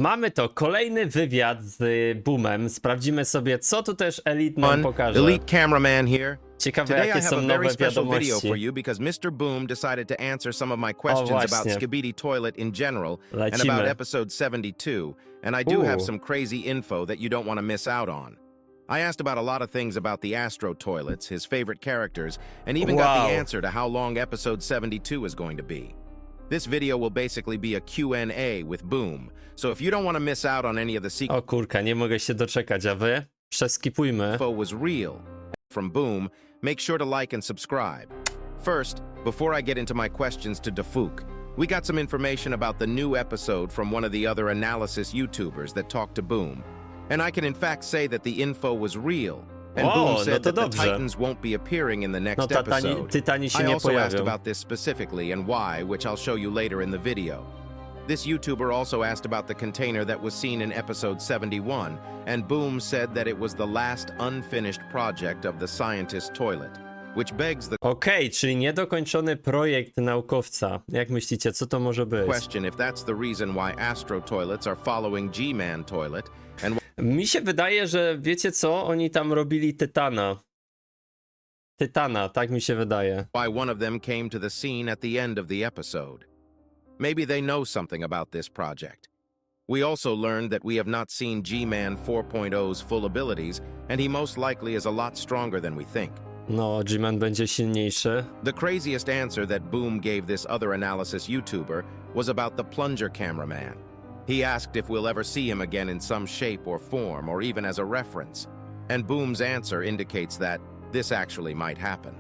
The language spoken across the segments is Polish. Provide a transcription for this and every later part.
mamy to. Kolejny wywiad z Boomem. Sprawdzimy sobie, co tu też Elite nam pokaże. Elite cameraman here. Ciekawe, Today I jakie have są a very nowe special video wiadomości. for you because Mr. Boom decided to answer some of my questions about właśnie. Skibidi Toilet in general and Lecimy. about episode 72, and I do have Ooh. some crazy info that you don't want to miss out on. I asked about a lot of things about the Astro Toilets, his favorite characters, and even got Wow. the answer to how long episode 72 is going to be. This video will basically be a Q&A with Boom, so if you don't want to miss out on any of the secret O kurka, nie mogę się doczekać, a wy? Przeskipujmy. info was real from Boom, make sure to like and subscribe. First, before I get into my questions to Dafuk, we got some information about the new episode from one of the other analysis YouTubers that talked to Boom. And I can in fact say that the info was real. And O, Boom no said to that the dobrze. Titans won't be appearing in the next No episode. Tytani się I nie also asked pojawią. about this specifically and why, which I'll show you later in the video. This YouTuber also asked about the container that was seen in episode 71, and Boom said that it was the last unfinished project of the scientist toilet, which begs the Okej, czyli niedokończony projekt naukowca. Jak myślicie, co to może być? question if that's the reason why Astro Toilets are following G-Man Toilet, and Mi się wydaje, że wiecie co? Oni tam robili Tytana. Tytana, tak mi się wydaje. why one of them came to the scene at the end of the episode. Maybe they know something about this project. We also learned that we have not seen G-Man 4.0's full abilities, and he most likely is a lot stronger than we think. No, G-Man będzie silniejszy. The craziest answer that Boom gave this other analysis YouTuber was about the plunger cameraman. He asked if we'll ever see him again in some shape or form, or even as a reference. And Boom's answer indicates that this actually might happen.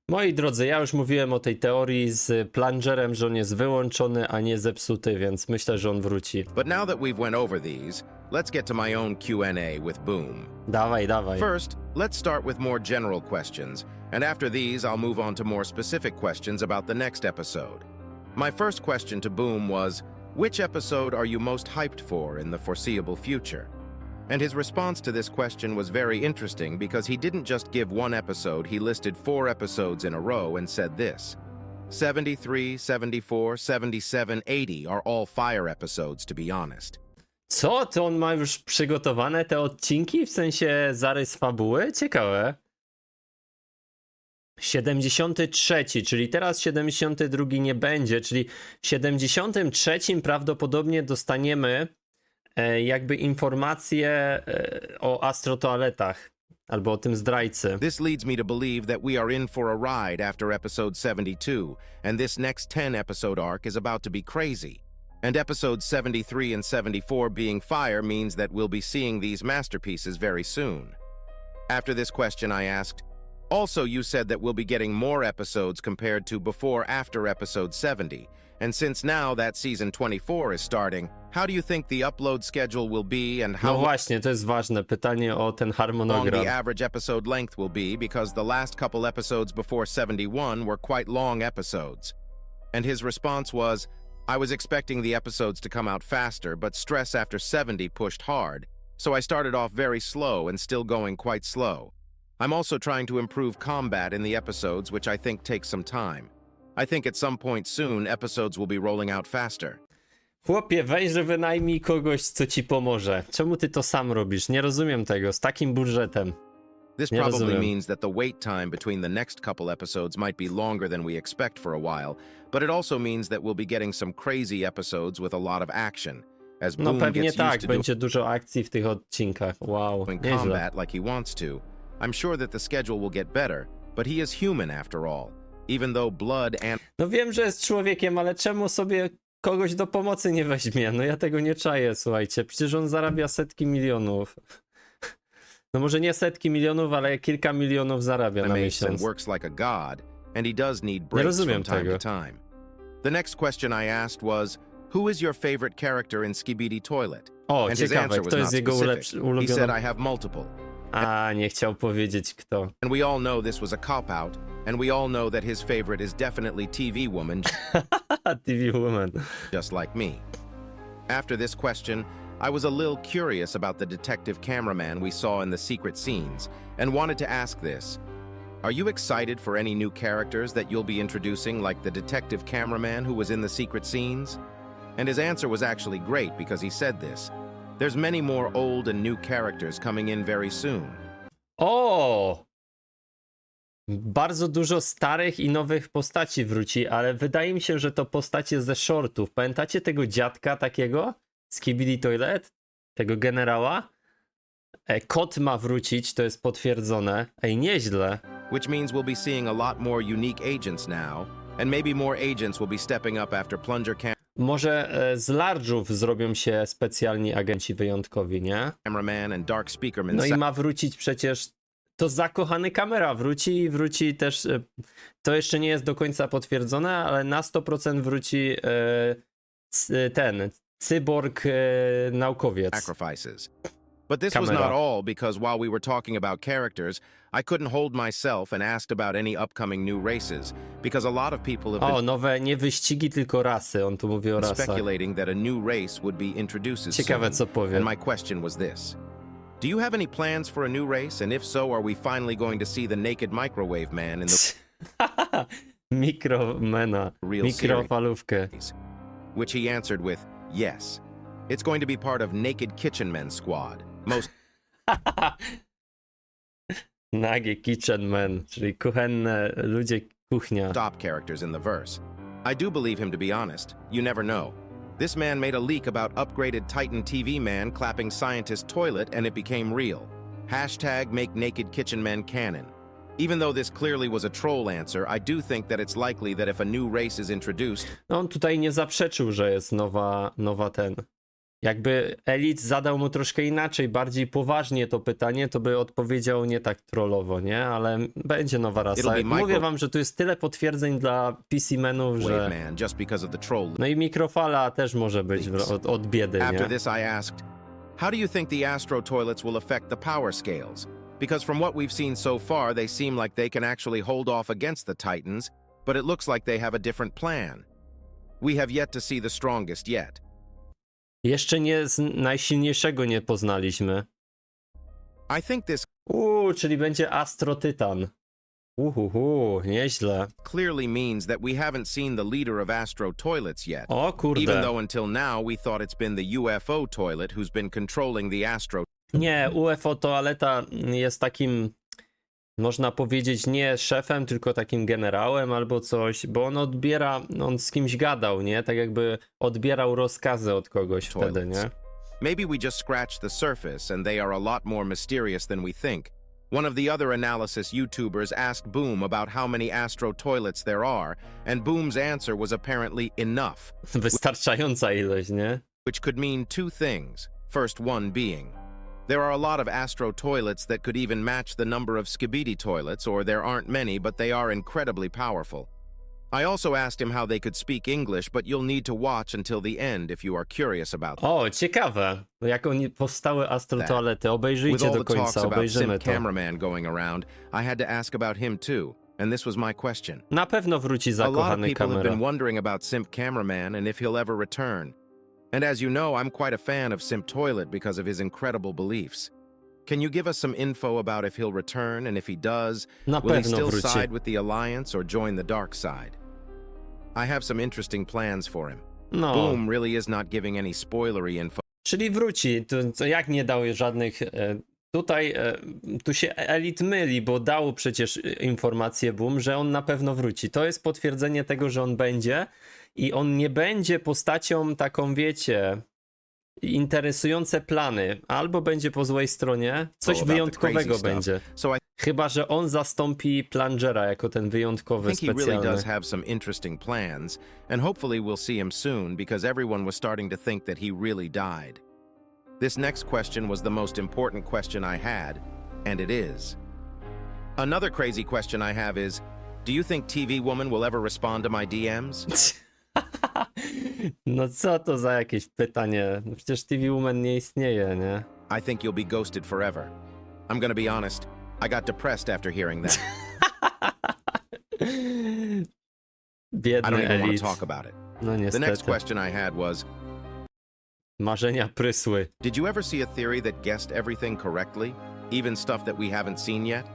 Moi drodzy, ja już mówiłem o tej teorii z plungerem, że on jest wyłączony, a nie zepsuty, więc myślę, że on wróci. But now that we've went over these, let's get to my own Q&A with Boom. Dawaj, dawaj. First, let's start with more general questions, and after these I'll move on to more specific questions about the next episode. My first question to Boom was, which episode are you most hyped for in the foreseeable future? And his response to this question was very interesting because he didn't just give one episode, he listed 4 episodes in a row and said this. 73, 74, 77, 80 are all fire episodes, to be honest. Co? To on ma już przygotowane te odcinki? W sensie zarys fabuły? Ciekawe. 73, czyli teraz 72 nie będzie, czyli w 73 prawdopodobnie dostaniemy jakby informacje o astrotoaletach albo o tym zdrajcy. This leads me to believe that we are in for a ride after episode 72, and this next 10 episode arc is about to be crazy. And episodes 73 and 74 being fire means that we'll be seeing these masterpieces very soon. After this question I asked, also you said that we'll be getting more episodes compared to before-after episode 70, and since now that season 24 is starting, how do you think the upload schedule will be and how No właśnie, to jest ważne pytanie o ten long harmonogram. the average episode length will be, because the last couple episodes before 71 were quite long episodes. And his response was, I was expecting the episodes to come out faster, but stress after 70 pushed hard, so I started off very slow and still going quite slow. I'm also trying to improve combat in the episodes, which I think takes some time. I think at some point soon episodes will be rolling out faster. Chłopie, weź, że wynajmij kogoś, co ci pomoże. Czemu ty to sam robisz? Nie rozumiem tego, z takim budżetem. This Nie probably rozumiem. means that the wait time between the next couple episodes might be longer than we expect for a while, but it also means that we'll be getting some crazy episodes with a lot of action, as No Boom pewnie gets tak, used to będzie dużo akcji w tych odcinkach. Wow, doing nieźle. combat like he wants to. I'm sure that the schedule will get better, but he is human after all. Even though blood and No wiem, że jest człowiekiem, ale czemu sobie kogoś do pomocy nie weźmie? No ja tego nie czaję, słuchajcie. Przecież on zarabia setki milionów. No może nie setki milionów, ale kilka milionów zarabia na animates and miesiąc. works like a god, and he does need breaks rozumiem from time tego. to time. The next question I asked was, who is your favorite character in Skibidi Toilet? O, And his ciekawe, answer was kto jest not jego specific. He said, ulubiony... I have multiple. A, nie chciał powiedzieć kto. And we all know this was a cop-out, and we all know that his favorite is definitely TV Woman, TV Woman. just like me. After this question, I was a little curious about the detective cameraman we saw in the secret scenes, and wanted to ask this. Are you excited for any new characters that you'll be introducing, like the detective cameraman who was in the secret scenes? And his answer was actually great because he said this. There's many more old and new characters coming in very soon. O! Bardzo dużo starych i nowych postaci wróci, ale wydaje mi się, że to postacie ze shortów. Pamiętacie tego dziadka takiego? Skibidi Toilet? Tego generała? Kot ma wrócić, to jest potwierdzone. Ej, nieźle. Which means we'll be seeing a lot more unique agents now, and maybe more agents will be stepping up after Plunger Może z Large'ów zrobią się specjalni agenci wyjątkowi, nie? Cameraman and Dark Speakerman. No i ma wrócić przecież... To zakochany kamera wróci i wróci też... To jeszcze nie jest do końca potwierdzone, ale na 100% wróci ten cyborg naukowiec. Sacrifices. But this was not all, because while we were talking about characters, I couldn't hold myself and asked about any upcoming new races, because a lot of people have O, nowe nie wyścigi, tylko rasy. On tu mówi o been rasach. speculating that a new race would be introduced Ciekawe, soon. co powie. And my question was this. Do you have any plans for a new race? And if so, are we finally going to see the naked microwave man in the Mikromena. Real Mikrofalówkę. series? Which he answered with, yes. It's going to be part of Naked Kitchen Men Squad. Most Nagie Kitchen Men, czyli kuchenne ludzie, kuchnia. top characters in the verse. I do believe him, to be honest. You never know. This man made a leak about upgraded Titan TV man clapping scientist toilet and it became real. Hashtag make Naked Kitchen Men canon. Even though this clearly was a troll answer, I do think that it's likely that if a new race is introduced, No on tutaj nie zaprzeczył, że jest nowa ten. Jakby Elite zadał mu troszkę inaczej, bardziej poważnie to pytanie, to by odpowiedział nie tak trollowo, nie? Ale będzie nowa rasa. It'll be Mówię micro- wam, że tu jest tyle potwierdzeń dla PC-menów, Wave że... Man, just because of the troll. No i mikrofala też może być od biedy, After nie? this, I asked, how do you think the Astro toilets will affect the power scales? Because from what we've seen so far, they seem like they can actually hold off against the Titans, but it looks like they have a different plan. We have yet to see the strongest yet. Jeszcze najsilniejszego nie poznaliśmy. I think this Czyli będzie Astro Tytan. Nieźle. clearly means that we haven't seen the leader of Astro toilets yet. O Even kurde. though until now we thought it's been the UFO toilet who's been controlling the Astro. Nie, UFO Toaleta jest takim, można powiedzieć, nie szefem, tylko takim generałem albo coś, bo on z kimś gadał, nie? Tak jakby odbierał rozkazy od kogoś wtedy, nie? Maybe we just scratched the surface and they are a lot more mysterious than we think. One of the other analysis YouTubers asked Boom about how many Astro toilets there are, and Boom's answer was apparently enough, Wystarczająca ilość, nie? which could mean two things. First one being, there are a lot of Astro toilets that could even match the number of Skibidi toilets, or there aren't many, but they are incredibly powerful. I also asked him how they could speak English, but you'll need to watch until the end if you are curious about that. O, ciekawe. Jak oni powstały Astro Toalety. With Obejrzyjcie all do the talks końca, about obejrzymy Simp to. Cameraman going around, I had to ask about him too, and this was my question. Na pewno wróci A lot of zakochany people have kamera. been wondering about Simp Cameraman and if he'll ever return. And as you know, I'm quite a fan of Simp Toilet because of his incredible beliefs. Can you give us some info about if he'll return, and if he does, Na will he pewno still wróci. side with the Alliance or join the dark side? I have some interesting plans for him. No, Boom really is not giving any spoilery info. czyli wróci. To jak nie dał żadnych... Tutaj tu się Elite myli, bo dał przecież informację Boom, że on na pewno wróci. To jest potwierdzenie tego, że on będzie i on nie będzie postacią taką, wiecie, interesujące plany. Albo będzie po złej stronie, coś about the wyjątkowego crazy stuff. będzie. So I Chyba że on zastąpi Plungera jako ten wyjątkowy, think he really specjalny. does have some interesting plans, and hopefully we'll see him soon because everyone was starting to think that he really died. This next question was the most important question I had, and it is. Another crazy question I have is, do you think TV Woman will ever respond to my DMs? No co to za jakieś pytanie? No przecież TV Woman nie istnieje, nie? I think you'll be ghosted forever. I'm gonna be honest, I got depressed after hearing that. I Biedny don't even want Elite. to talk about it. No The next niestety. question I had was, Marzenia prysły. did you ever see a theory that guessed everything correctly, even stuff that we haven't seen yet?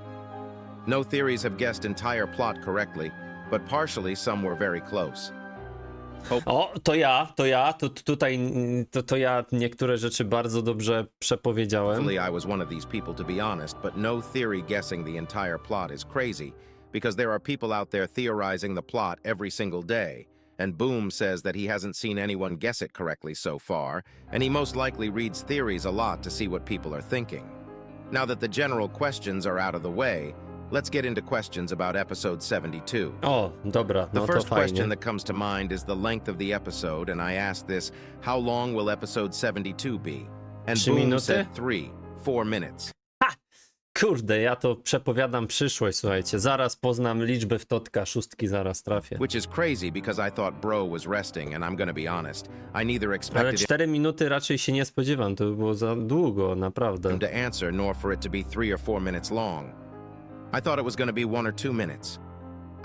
No theories have guessed entire plot correctly, but partially some were very close. O, to ja niektóre rzeczy bardzo dobrze przepowiedziałem. Hopefully I was one of these people, to be honest, but no theory guessing the entire plot is crazy, because there are people out there theorizing the plot every single day, and Boom says that he hasn't seen anyone guess it correctly so far, and he most likely reads theories a lot to see what people are thinking. Now that the general questions are out of the way, let's get into questions about episode 72. O, dobra, The no to first question fajnie. that comes to mind is the length of the episode, and I asked this, how long will episode 72 be? And 3 Boom minuty? said 4 minutes. Kurde, ja to przepowiadam przyszłość, słuchajcie. Zaraz poznam liczby w Totka, szóstki zaraz trafię. Which is crazy because I thought Bro was resting, and I'm gonna be honest, I neither Ale expected 4 minuty raczej się nie spodziewam, to by było za długo, naprawdę. him to answer nor for it to be 3 or 4 minutes long. I thought it was gonna be 1 or 2 minutes.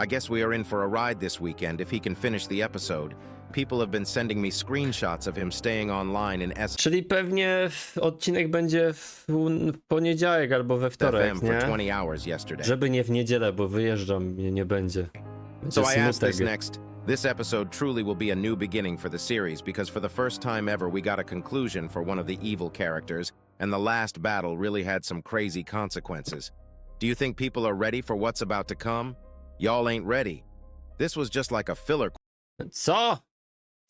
I guess we are in for a ride this weekend if he can finish the episode. People have been sending me screenshots of him staying online in Czyli pewnie odcinek będzie w poniedziałek albo we wtorek, SFM for nie? 20 hours yesterday. Żeby nie w niedzielę, bo wyjeżdżam, mnie nie będzie. So Będzie I asked this smutek. next. This episode truly will be a new beginning for the series because for the first time ever we got a conclusion for one of the evil characters, and the last battle really had some crazy consequences. Do you think people are ready for what's about to come? Y'all ain't ready. This was just like a filler Co?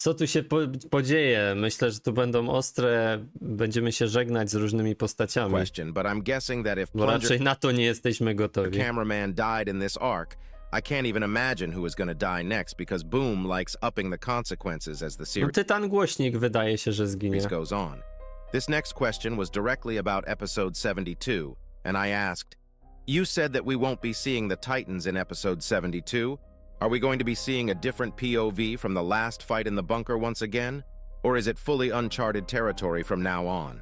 Co tu się podzieje? Myślę, że tu będą ostre, będziemy się żegnać z różnymi postaciami, question, but I'm guessing that if bo Plunger, raczej na to nie jesteśmy the gotowi. cameraman, died in this arc, I can't even imagine who is going to die next because Boom likes upping the consequences as the No, series Tytan Głośnik wydaje się, że zginie. goes on. This next question was directly about episode 72, and I asked, you said that we won't be seeing the Titans in episode 72. Are we going to be seeing a different POV from the last fight in the bunker once again? Or is it fully uncharted territory from now on?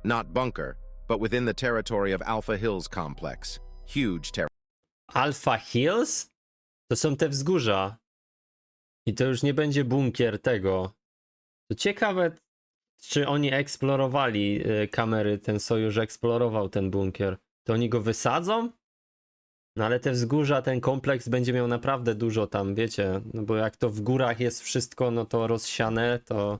Not bunker, but within the territory of Alpha Hills Complex. Huge territory. Alpha Hills? To są te wzgórza. I to już nie będzie bunkier tego. To ciekawe, czy oni eksplorowali kamery, ten sojusz eksplorował ten bunkier. To oni go wysadzą? No ale te wzgórza, ten kompleks będzie miał naprawdę dużo tam, wiecie, no bo jak to w górach jest wszystko, no to rozsiane, to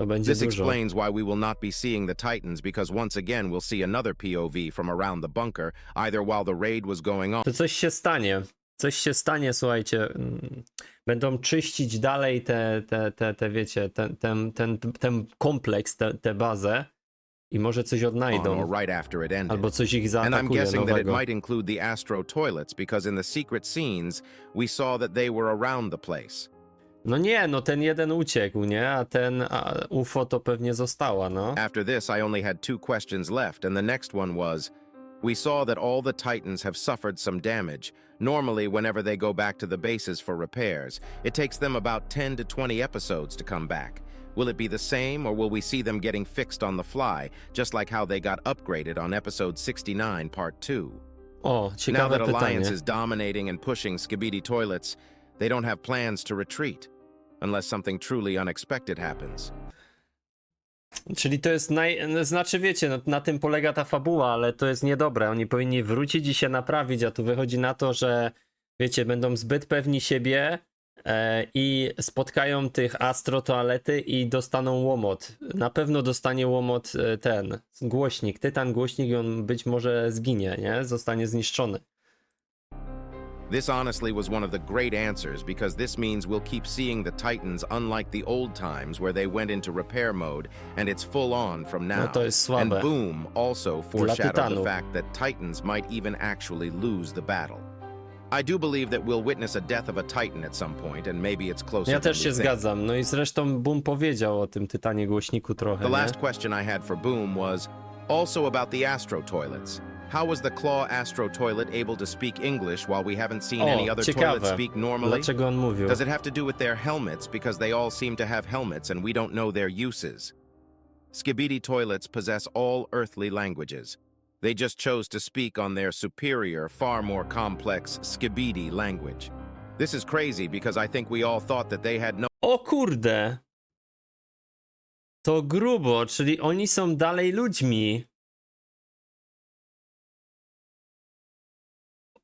będzie This dużo. explains why we will not be seeing the Titans because once again we'll see another POV from around the bunker, either while the raid was going on. To coś się stanie. Coś się stanie, słuchajcie. Będą czyścić dalej te wiecie, ten kompleks, tę bazę i może coś Or odnajdą. right after it ended. Albo coś ich And I'm zaatakuje guessing that it nowego. might include the Astro toilets because in the secret scenes we saw that they were around the place. No nie, no ten jeden uciekł, nie? A ten UFO to pewnie została, no. After this, I only had 2 questions left, and the next one was, we saw that all the Titans have suffered some damage. Normally, whenever they go back to the bases for repairs, it takes them about 10 to 20 episodes to come back. Will it be the same, or will we see them getting fixed on the fly, just like how they got upgraded on episode 69, part 2? O, Now ciekawe that Alliance pytanie. is dominating and pushing Skibidi toilets, they don't have plans to retreat, unless something truly unexpected happens. Czyli to jest znaczy wiecie, no, na tym polega ta fabuła, ale to jest niedobre. Oni powinni wrócić i się naprawić, a tu wychodzi na to, że wiecie, będą zbyt pewni siebie i spotkają tych Astro toalety i dostaną łomot. Na pewno dostanie łomot ten głośnik, Tytan Głośnik i on być może zginie, nie? Zostanie zniszczony. This honestly was one of the great answers because this means we'll keep seeing the Titans unlike the old times where they went into repair mode and it's full on from now. No to jest słabe. And Boom also foreshadowed the Tytanów. fact that Titans might even actually lose the battle. I do believe that we'll witness a death of a Titan at some point and maybe it's closer Ja than też we się think. zgadzam. No i zresztą Boom powiedział o tym Tytanie Głośniku trochę, The nie? last question I had for Boom was also about the Astro toilets. How was the Claw Astro toilet able to speak English while we haven't seen any other ciekawe. toilets speak normally? Dlaczego on mówił? Does it have to do with their helmets because they all seem to have helmets and we don't know their uses? Skibidi toilets possess all earthly languages. They just chose to speak on their superior, far more complex Skibidi language. This is crazy because I think we all thought that they had no O kurde! To grubo, czyli oni są dalej ludźmi.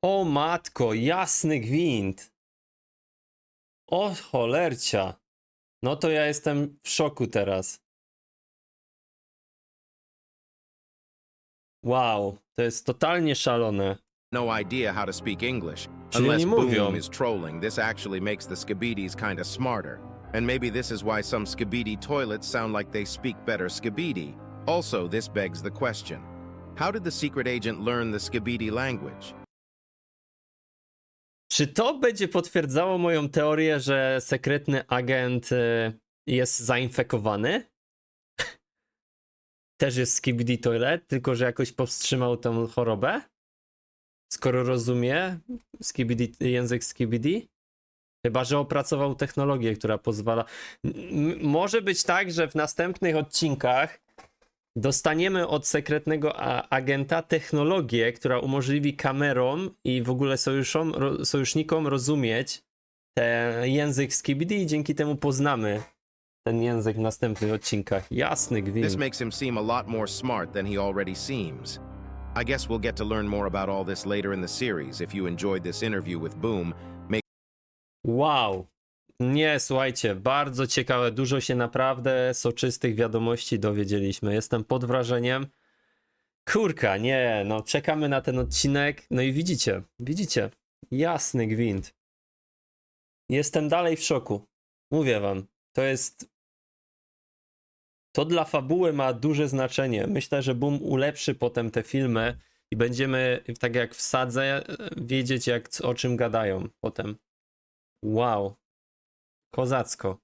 O matko, jasny gwint. O cholercia. No to ja jestem w szoku teraz. Wow, to jest totalnie szalone. No idea how to speak English. Czyli Unless oni mówią. Boom is trolling, this actually makes the Skibidis kinda smarter. And maybe this is why some Skibidi toilets sound like they speak better Skibidi. Also, this begs the question. How did the secret agent learn the Skibidi language? Czy to będzie potwierdzało moją teorię, że sekretny agent jest zainfekowany? Też jest Skibidi Toilet, tylko że jakoś powstrzymał tę chorobę? Skoro rozumie język Skibidi? Chyba że opracował technologię, która pozwala... Może być tak, że w następnych odcinkach dostaniemy od sekretnego agenta technologię, która umożliwi kamerom i w ogóle sojusznikom rozumieć ten język Skibidi i dzięki temu poznamy ten język w następnych odcinkach. Jasny This gwint. makes him seem a lot more smart than he already seems. I guess we'll get to learn more about all this later in the series. If you enjoyed this interview with Boom, make Wow. Nie, słuchajcie, bardzo ciekawe. Dużo się naprawdę soczystych wiadomości dowiedzieliśmy. Jestem pod wrażeniem. Kurka, nie, no czekamy na ten odcinek. No i widzicie, jasny gwint. Jestem dalej w szoku. Mówię wam, to dla fabuły ma duże znaczenie. Myślę, że Boom ulepszy potem te filmy i będziemy, tak jak w Sadze, wiedzieć o czym gadają potem. Wow. Kozacko.